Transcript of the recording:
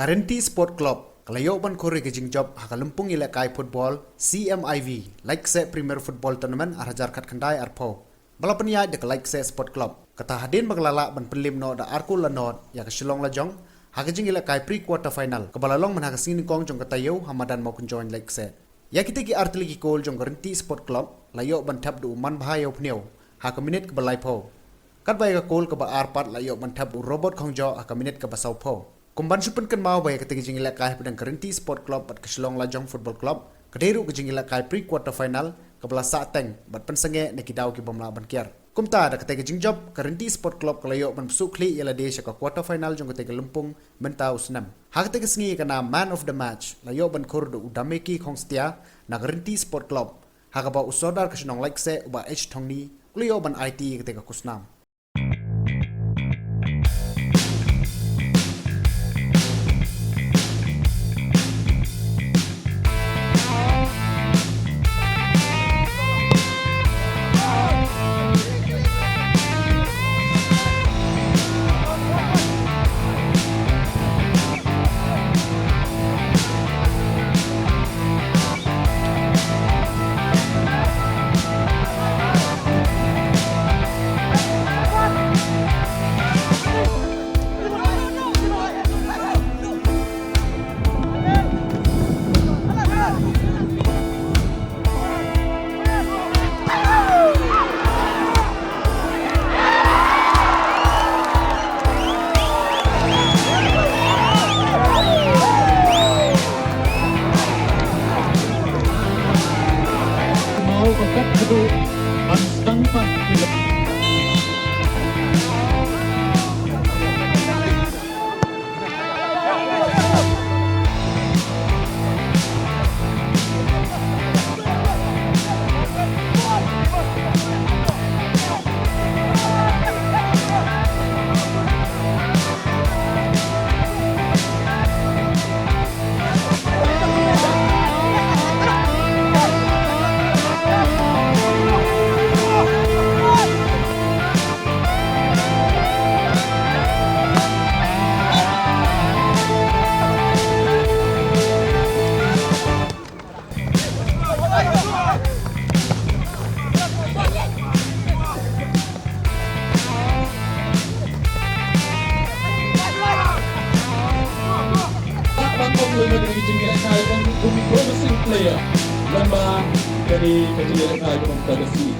Karanti Sport Club, kalayo ban kore ke jingjob hakalumpung ila kai football CMIV, like se Premier Football Tournament arhajar kat kendai arpo. Balapania de like se Sport Club. Kata hadin baglala ban pelim no da arku lanot ya ke Shillong lajong, hakajing ila kai pre-quarter final. Kebalalong man hakasin kong jong katayo hamadan mau join like se. Ya kita ki artili ki kol jong Karanti Sport Club, layo ban tab du man bahayo pneu, hakaminit ke balai po. Kat bai ka kol ke ba arpat layo ban tab du robot kongjo hakaminit ke basau po. Kumban supen kan mau bayar ketika jingila kai pedang Karanti Sport Club bat Keselong Lajong Football Club kederu ke jingila kai pre-quarter final kebelah Sateng bat pensenge neki dau ki bomla ban kiar. Kumta ada ketika jingjob Karanti Sport Club kalayo ban pesukli ialah dia ke quarter final jong ketika Lumpung mentau senam. Hak ketika sengi kena man of the match layo ban kurdu udameki kong setia na Karanti Sport Club. Hak ba usodar Keselong like se uba H Tongni kulayo ban IT ketika kusnam. Player lama dari kejadian kali kompetisi